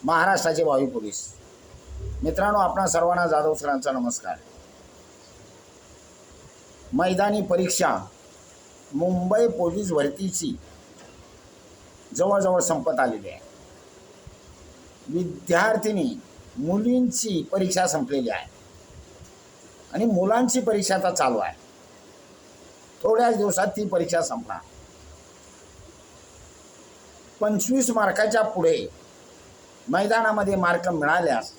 महाराष्ट्राचे वायू पोलीस मित्रांनो, आपणा सर्वांना जाधव सरांचा नमस्कार. मैदानी परीक्षा मुंबई पोलीस भरतीची जवळजवळ संपत आलेली आहे. विद्यार्थिनी मुलींची परीक्षा संपलेली आहे आणि मुलांची परीक्षा आता चालू आहे. थोड्याच दिवसात ती परीक्षा संपणार. 25 मार्काच्या पुढे मैदानामध्ये मार्क मिळाल्यास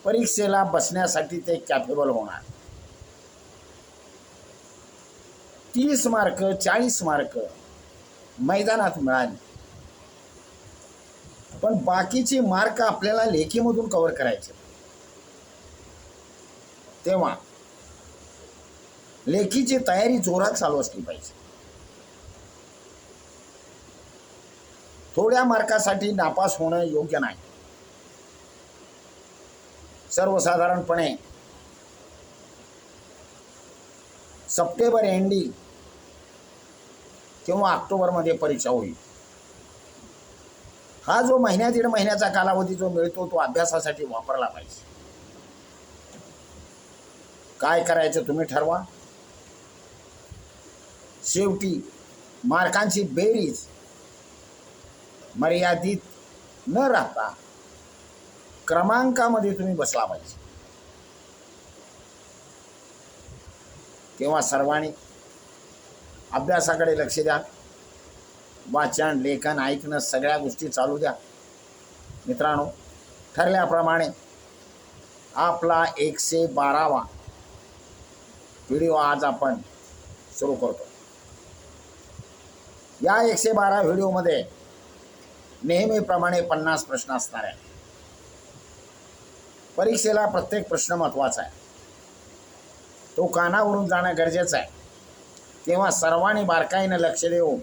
परीक्षेला बसण्यासाठी ते कॅपेबल होणार. 30 मार्क 40 मार्क मैदानात मिळाले, पण बाकीचे मार्क आपल्याला लेखीमधून कव्हर करायचे. तेव्हा लेखीची तयारी जोरात चालू असली पाहिजे. थोड्या मार्कासाठी नापास होणं योग्य नाही. सर्वसाधारणपणे सप्टेंबर एंडिंग किंवा ऑक्टोबरमध्ये परीक्षा होईल. हा जो महिन्या दीड महिन्याचा कालावधी जो मिळतो तो अभ्यासासाठी वापरला पाहिजे. काय करायचं तुम्ही ठरवा. शेवटी मार्कांची बेरीज मर्यादित न राहता क्रमांकामध्ये तुम्ही बसला पाहिजे. तेव्हा सर्वांनी अभ्यासाकडे लक्ष द्या. वाचन लेखन ऐकणं सगळ्या गोष्टी चालू द्या. मित्रांनो, ठरल्याप्रमाणे आपला 112वा व्हिडिओ आज आपण सुरू करतो. या 112 व्हिडिओमध्ये नेहमीप्रमाणे 50 प्रश्न असणार आहे. परीक्षेला प्रत्येक प्रश्न महत्त्वाचा आहे. तो कानावरून जाणं गरजेचं आहे. तेव्हा सर्वांनी बारकाईनं लक्ष देऊन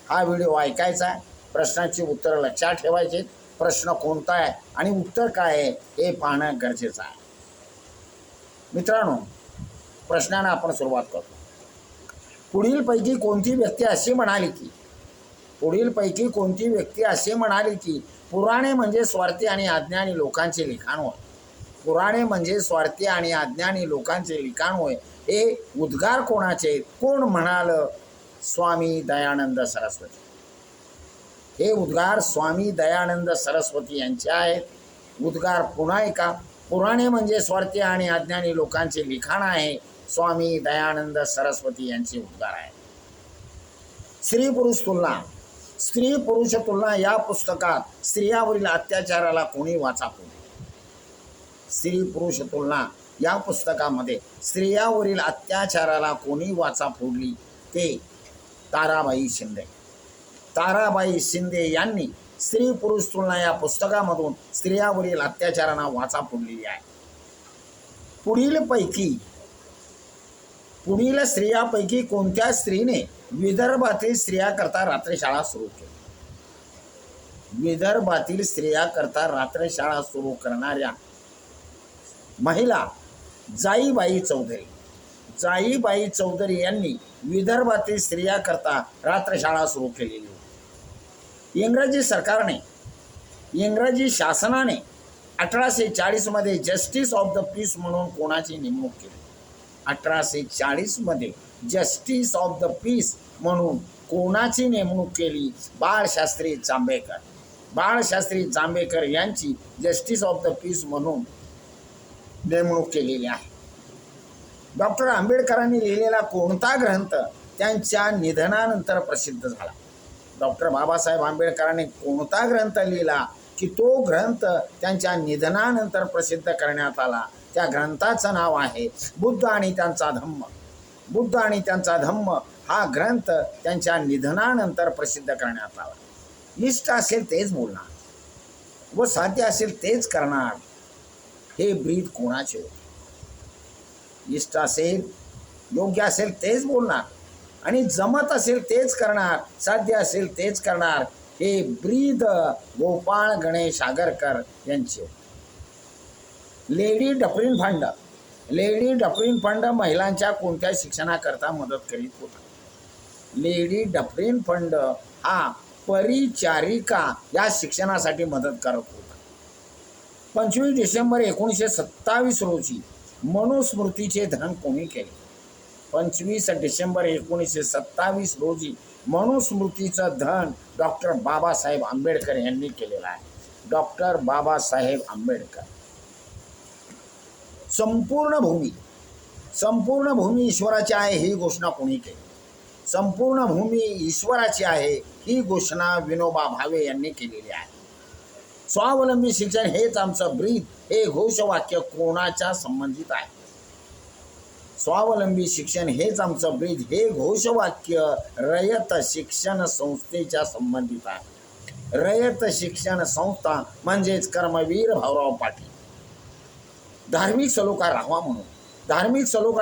हा व्हिडिओ ऐकायचा आहे. प्रश्नाची उत्तरं लक्षात ठेवायची. प्रश्न कोणता आहे आणि उत्तर काय आहे हे पाहणं गरजेचं आहे. मित्रांनो, प्रश्नांना आपण सुरुवात करतो. पुढीलपैकी कोणती व्यक्ती अशी म्हणाली की पुराणे म्हणजे स्वार्थी आणि अज्ञानी लोकांचे लिखाण होय. पुराणे म्हणजे स्वार्थी आणि अज्ञानी लोकांचे लिखाण होय. हे उद्गार कोणाचे? कोण म्हणाल? स्वामी दयानंद सरस्वती. हे उद्गार स्वामी दयानंद सरस्वती यांचे आहेत. उद्गार पुन्हा ऐका. पुराणे म्हणजे स्वार्थी आणि अज्ञानी लोकांचे लिखाण आहे. स्वामी दयानंद सरस्वती यांचे उद्गार आहे. स्त्री पुरुष तुलना या पुस्तकात स्त्रियावरील अत्याचाराला कोणी वाचा फोडली? स्त्री पुरुष तुलना या पुस्तकामध्ये स्त्रियावरील अत्याचाराला कोणी वाचा फोडली? ते ताराबाई शिंदे यांनी स्त्री पुरुष तुलना या पुस्तकामधून स्त्रियावरील अत्याचारांना वाचा फोडलेली आहे. पुढील स्त्रियापैकी कोणत्या स्त्रीने विदर्भातील स्त्रियाकरता रात्रशाळा सुरू केली? विदर्भातील स्त्रियाकरता रात्रशाळा सुरू करणाऱ्या महिला जाईबाई चौधरी यांनी विदर्भातील स्त्रियाकरता रात्रशाळा सुरू केलेली होती. इंग्रजी शासनाने 1840 मध्ये जस्टिस ऑफ द पीस म्हणून कोणाची नेमणूक केली? 1840 जस्टिस ऑफ द पीस म्हणून कोणाची नेमणूक केली? बाळशास्त्री जांभेकर यांची जस्टिस ऑफ द पीस म्हणून नेमणूक केलेली आहे. डॉक्टर आंबेडकरांनी लिहिलेला कोणता ग्रंथ त्यांच्या निधनानंतर प्रसिद्ध झाला? डॉक्टर बाबासाहेब आंबेडकरांनी कोणता ग्रंथ लिहिला की तो ग्रंथ त्यांच्या निधनानंतर प्रसिद्ध करण्यात आला? त्या ग्रंथाचं नाव आहे बुद्ध आणि त्यांचा धम्म. हा ग्रंथ त्यांच्या निधनानंतर प्रसिद्ध करण्यात आला. इष्ट असेल तेच बोलणार व साध्य असेल तेच करणार हे ब्रीद कोणाचे होते? इष्ट असेल, योग्य असेल तेच बोलणार आणि जमत असेल तेच करणार, साध्य असेल तेच करणार हे ब्रीद गोपाळ गणेश आगरकर यांचे. लेडी डफरीन फंड महिलांच्या कोणत्या शिक्षणाकरता मदत करीत होता? लेडी डफरीन फंड हा परिचारिका या शिक्षणासाठी मदत करत होता. 25 डिसेंबर 1927 रोजी मनुस्मृतीचे धन कोणी केले? 25 डिसेंबर 1927 रोजी मनुस्मृतीचं धन डॉक्टर बाबासाहेब आंबेडकर यांनी केलेलं आहे. डॉक्टर बाबासाहेब आंबेडकर. संपूर्ण भूमी ईश्वराची आहे ही घोषणा कोणी केली? संपूर्ण भूमी ईश्वराची आहे ही घोषणा विनोबा भावे यांनी केलेली आहे. स्वावलंबी शिक्षण हेच आमचं ब्रीद हे घोषवाक्य कोणाच्या संबंधित आहे? स्वावलंबी शिक्षण हेच आमचं ब्रीद हे घोषवाक्य रयत शिक्षण संस्थेच्या संबंधित आहे. रयत शिक्षण संस्था म्हणजेच कर्मवीर भाऊराव पाटील. धार्मिक सलोखा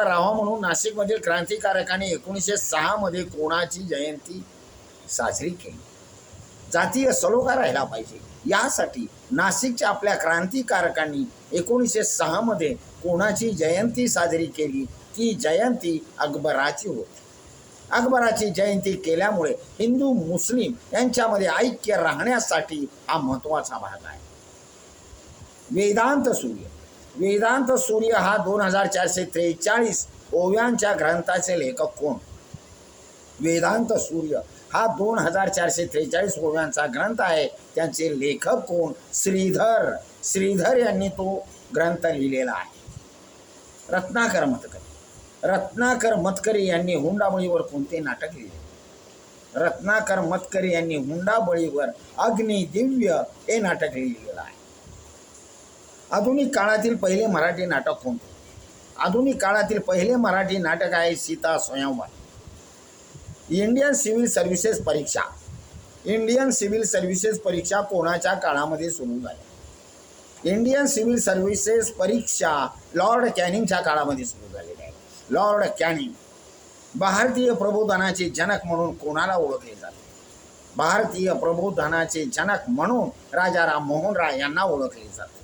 राहावा म्हणून नाशिकमधील क्रांतिकारकांनी 1906 मध्ये कोणाची जयंती साजरी केली? जातीय सलोखा राहिला पाहिजे यासाठी नाशिकच्या आपल्या क्रांतिकारकांनी 1906 मध्ये कोणाची जयंती साजरी केली? ती जयंती अकबराची होती. अकबराची जयंती केल्यामुळे हिंदू मुस्लिम यांच्यामध्ये ऐक्य राहण्यासाठी हा महत्त्वाचा भाग आहे. वेदांत सूर्य हा 2443 ओव्यांच्या ग्रंथाचे लेखक कोण? वेदांत सूर्य हा 2443 ओव्यांचा ग्रंथ आहे. त्यांचे लेखक कोण? श्रीधर यांनी तो ग्रंथ लिहिलेला आहे. रत्नाकर मतकरी यांनी हुंडाबळीवर कोणते नाटक लिहिले? रत्नाकर मतकरी यांनी हुंडाबळीवर अग्निदिव्य हे नाटक लिहिलेलं आहे. आधुनिक काळातील पहिले मराठी नाटक कोणते? आधुनिक काळातील पहिले मराठी नाटक आहे सीता स्वयंवर. इंडियन सिव्हिल सर्व्हिसेस परीक्षा कोणाच्या काळामध्ये सुरू झाली? इंडियन सिव्हिल सर्व्हिसेस परीक्षा लॉर्ड कॅनिंगच्या काळामध्ये सुरू झालेली आहे. Lord Canning. भारतीय प्रबोधनाचे जनक म्हणून कोणाला ओळखले जाते? भारतीय प्रबोधनाचे जनक म्हणून राजा राममोहन राय यांना ओळखले जाते.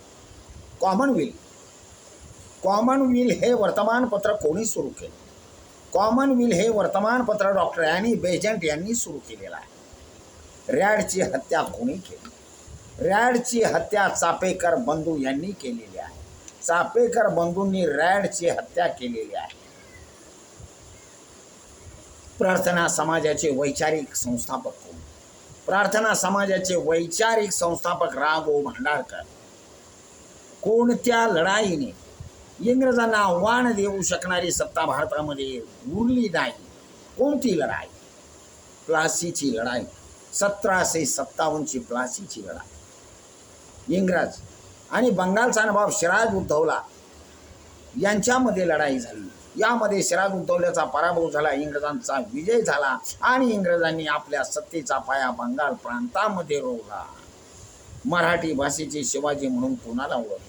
कॉमनवेल्थ हे वर्तमानपत्र कोणी सुरू केले? कॉमनवेल्थ हे वर्तमानपत्र डॉक्टर ॲनी बेझंट यांनी सुरू केलेलं आहे. रॅडची हत्या कोणी केली? रॅडची हत्या चापेकर बंधू यांनी केलेली आहे. चापेकर बंधूंनी रॅडची हत्या केलेली आहे. प्रार्थना समाजाचे वैचारिक संस्थापक कोण? प्रार्थना समाजाचे वैचारिक संस्थापक रा गो भांडारकर. कोणत्या लढाईने इंग्रजांना आव्हान देऊ शकणारी सत्ता भारतामध्ये उरली नाही? कोणती लढाई? प्लासीची लढाई. 1757ची प्लासीची लढाई. इंग्रज आणि बंगालचा नवाब सिराज उद्दौला यांच्यामध्ये लढाई झाली. यामध्ये सिराज उद्दौल्याचा पराभव झाला, इंग्रजांचा विजय झाला आणि इंग्रजांनी आपल्या सत्तेचा पाया बंगाल प्रांतामध्ये रोवला. मराठी भाषेचे शिवाजी म्हणून कोणाला ओळखले जाते?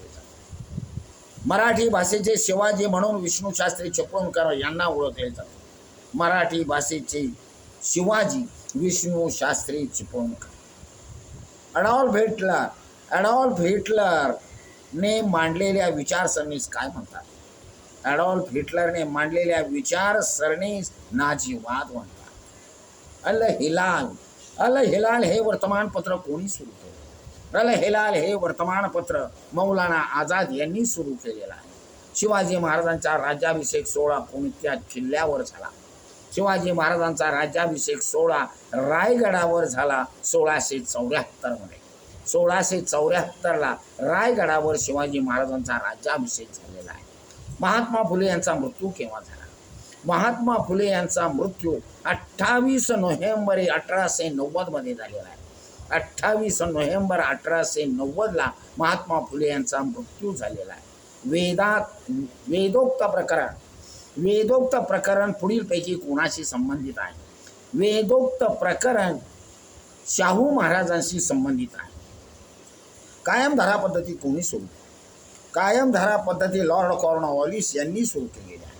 मराठी भाषेचे शिवाजी म्हणून विष्णूशास्त्री चिपळूणकर यांना ओळखले जाते. मराठी भाषेचे शिवाजी विष्णूशास्त्री चिपळूणकर. ॲडॉल्फ हिटलरने मांडलेल्या विचारसरणीस काय म्हणतात? ॲडॉल्फ हिटलरने मांडलेल्या विचारसरणीस नाझीवाद म्हणतात. अल हिलाल हे वर्तमानपत्र कोणी सुरू केले? अल हिलाल हे वर्तमानपत्र मौलाना आझाद यांनी सुरू केलेलं आहे. शिवाजी महाराजांचा राज्याभिषेक सोहळा कोणत्या किल्ल्यावर झाला? शिवाजी महाराजांचा राज्याभिषेक सोहळा रायगडावर झाला 1674 मध्ये. 1674ला रायगडावर शिवाजी महाराजांचा राज्याभिषेक झालेला आहे. महात्मा फुले यांचा मृत्यू केव्हा झाला? महात्मा फुले यांचा मृत्यू 28 नोव्हेंबर 1890 मध्ये झालेला आहे. 28 नोव्हेंबर 1890ला महात्मा फुले यांचा मृत्यू झालेला आहे. वेदोक्त प्रकरण पुढीलपैकी कोणाशी संबंधित आहे? वेदोक्त प्रकरण शाहू महाराजांशी संबंधित आहे. कायमधारा पद्धती कोणी सुरू केली? कायमधारा पद्धती लॉर्ड कॉर्नवॉलिस यांनी सुरू केलेली आहे.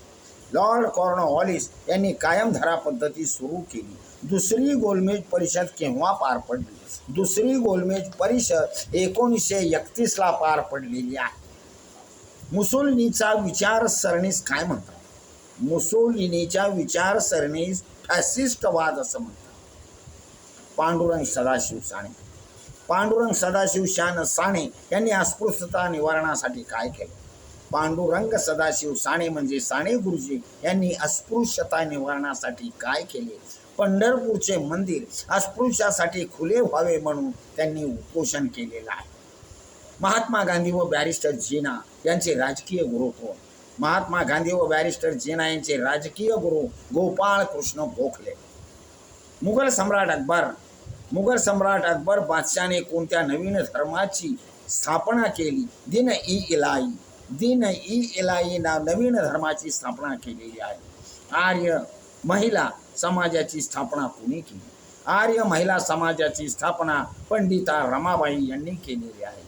लॉर्ड कॉर्नवॉलिस यांनी कायमधारा पद्धती सुरू केली. दुसरी गोलमेज परिषद केव्हा पार पडली? दुसरी गोलमेज परिषद 1931ला पार पडलेली आहे. मुसोलिनीचा विचारसरणीस काय म्हणतात? मुसोलिनीच्या विचारसरणीस फॅसिस्टवाद असं म्हणतात. पांडुरंग सदाशिव साने. पांडुरंग सदाशिव शान साणे यांनी अस्पृश्यता निवारणासाठी काय केले? पांडुरंग सदाशिव साणे म्हणजे साणे गुरुजी यांनी अस्पृश्यता निवारणासाठी काय केले? पंढरपूरचे मंदिर अस्पृश्यासाठी खुले व्हावे म्हणून त्यांनी उपोषण केलेलं आहे. महात्मा गांधी व बॅरिस्टर जीना यांचे राजकीय गुरु कोण? महात्मा गांधी व बॅरिस्टर जीना यांचे राजकीय गुरु गोपाळ कृष्ण गोखले. मुघल सम्राट अकबर बादशाने कोणत्या नवीन धर्माची स्थापना केली? दिन ई इलाई नवीन धर्माची स्थापना केलेली आहे. आर्य महिला समाजाची स्थापना कोणी केली? आर्य महिला समाजाची स्थापना पंडिता रमाबाई यांनी केलेली आहे.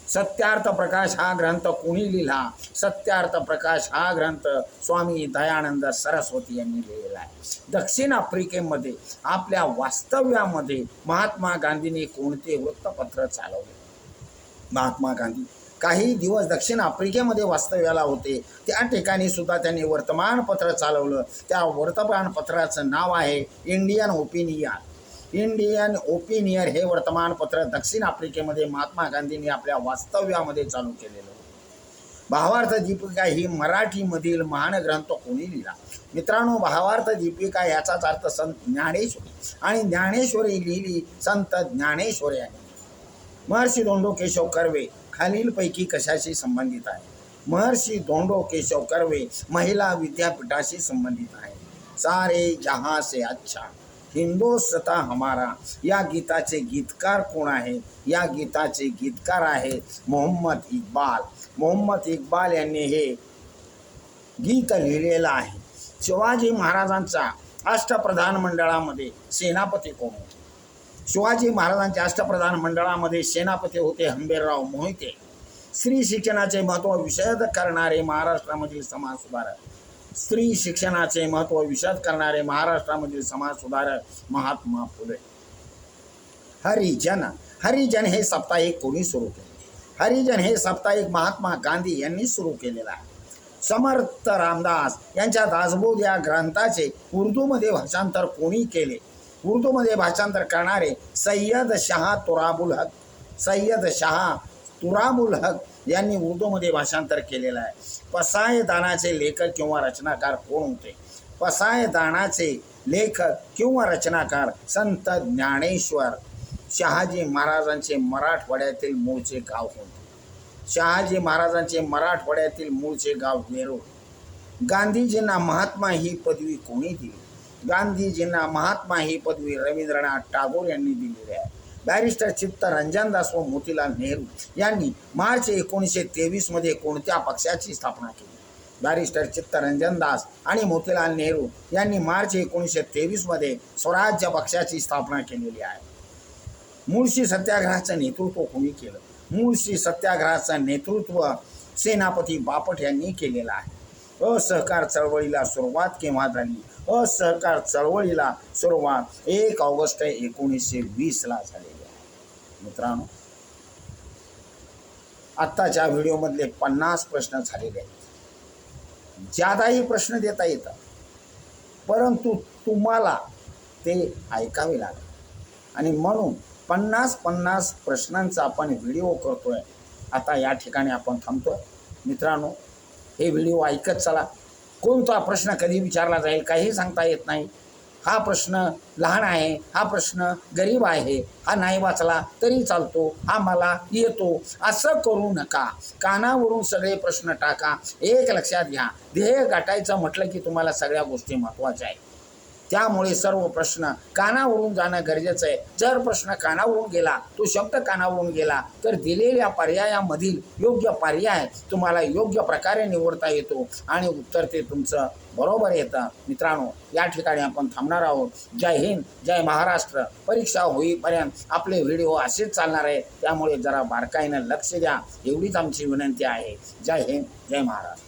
सत्यार्थ प्रकाश हा ग्रंथ कोणी लिहिला? सत्यार्थ प्रकाश हा ग्रंथ स्वामी दयानंद सरस्वती यांनी लिहिलेला आहे. दक्षिण आफ्रिकेमध्ये आपल्या वास्तव्यामध्ये महात्मा गांधींनी कोणते वृत्तपत्र चालवले? महात्मा गांधी काही दिवस दक्षिण आफ्रिकेमध्ये वास्तव्याला होते. त्या ठिकाणी सुद्धा त्यांनी वर्तमानपत्र चालवलं. त्या वर्तमानपत्राचं नाव आहे इंडियन ओपिनियन हे वर्तमानपत्र दक्षिण आफ्रिकेमध्ये महात्मा गांधींनी आपल्या वास्तव्यामध्ये चालू केलेलं होतं. भावार्थ दीपिका ही मराठीमधील महान ग्रंथ कोणी लिहिला? मित्रांनो, भावार्थ दीपिका याचाच अर्थ संत ज्ञानेश्वरी आणि ज्ञानेश्वरी लिहिली संत ज्ञानेश्वरी यांनी. महर्षी धोंडो केशव कर्वे खालीलपैकी कशाशी संबंधित आहे? महर्षी धोंडो केशव कर्वे महिला विद्यापीठाशी संबंधित आहे. सारे जहां से अच्छा हिंदुस्तान हमारा या गीताचे गीतकार कोण आहेत? या गीताचे गीतकार आहेत मोहम्मद इक्बाल यांनी हे गीत लिहिलेलं आहे. शिवाजी महाराजांचा अष्टप्रधान मंडळामध्ये सेनापती कोण होते? शिवाजी महाराजांच्या अष्टप्रधान मंडळामध्ये सेनापती होते हंबीरराव मोहिते. स्त्री शिक्षणाचे महत्त्व विशद करणारे महाराष्ट्रामधील समाजसुधारक. स्त्री शिक्षणाचे महत्त्व विशद करणारे महाराष्ट्रामधील समाजसुधारक महात्मा फुले. हरिजन हे साप्ताहिक कोणी सुरू केले? हरिजन हे साप्ताहिक महात्मा गांधी यांनी सुरू केलेलं आहे. समर्थ रामदास यांच्या दासबोध या ग्रंथाचे उर्दूमध्ये भाषांतर कोणी केले? उर्दूमध्ये भाषांतर करणारे सय्यद शाह तुराबुल हक यांनी उर्दूमध्ये भाषांतर केलेलं आहे. पसायदानाचे लेखक किंवा रचनाकार कोण होते? पसायदानाचे लेखक किंवा रचनाकार संत ज्ञानेश्वर. शहाजी महाराजांचे मराठवाड्यातील मूळचे गाव कोणते? शहाजी महाराजांचे मराठवाड्यातील मूळचे गाव वेरूळ. गांधीजींना महात्मा ही पदवी कोणी दिली? गांधीजींना महात्मा ही पदवी रवींद्रनाथ टागोर यांनी दिलेली आहे. बॅरिस्टर चित्तरंजन दास व मोतीलाल नेहरू यांनी मार्च 1923 मध्ये कोणत्या पक्षाची स्थापना केली? बॅरिस्टर चित्तरंजन दास आणि मोतीलाल नेहरू यांनी मार्च 1923 मध्ये स्वराज्य पक्षाची स्थापना केलेली आहे. मुळशी सत्याग्रहाचं नेतृत्व कोणी केलं? मुळशी सत्याग्रहाचं नेतृत्व सेनापती बापट यांनी केलेलं आहे. असहकार चळवळीला सुरुवात केव्हा झाली? असहकार चळवळीला सुरुवात 1 ऑगस्ट 1920 ला झालेली आहे. मित्रांनो, आत्ताच्या व्हिडिओमधले 50 प्रश्न झालेले आहेत. ज्यादाही प्रश्न देता येतात, परंतु तुम्हाला ते ऐकावे लागेल आणि म्हणून 50 प्रश्नांचा आपण व्हिडिओ करतोय. आता या ठिकाणी आपण थांबतोय. मित्रांनो, हे व्हिडिओ ऐकत चला. कोणता प्रश्न कधी विचारला जाईल काही सांगता येत नाही. हा प्रश्न लहान आहे, हा प्रश्न गरीब आहे, हा नाही वाचला तरी चालतो, हा मला येतो असं करू नका. कानावरून सगळे प्रश्न टाका. एक लक्षात घ्या, ध्येय गाठायचं म्हटलं की तुम्हाला सगळ्या गोष्टी महत्त्वाच्या आहेत. त्यामुळे सर्व प्रश्न कानावरून जाणं गरजेचं आहे. जर प्रश्न कानावरून गेला, तो शब्द कानावरून गेला, तर दिलेल्या पर्यायामधील योग्य पर्याय तुम्हाला योग्य प्रकारे निवडता येतो आणि उत्तर ते तुमचं बरोबर येतं. मित्रांनो, या ठिकाणी आपण थांबणार आहोत. जय हिंद, जय महाराष्ट्र. परीक्षा होईपर्यंत आपले व्हिडिओ असेच चालणार आहे, त्यामुळे जरा बारकाईनं लक्ष द्या, एवढीच आमची विनंती आहे. जय हिंद, जय महाराष्ट्र.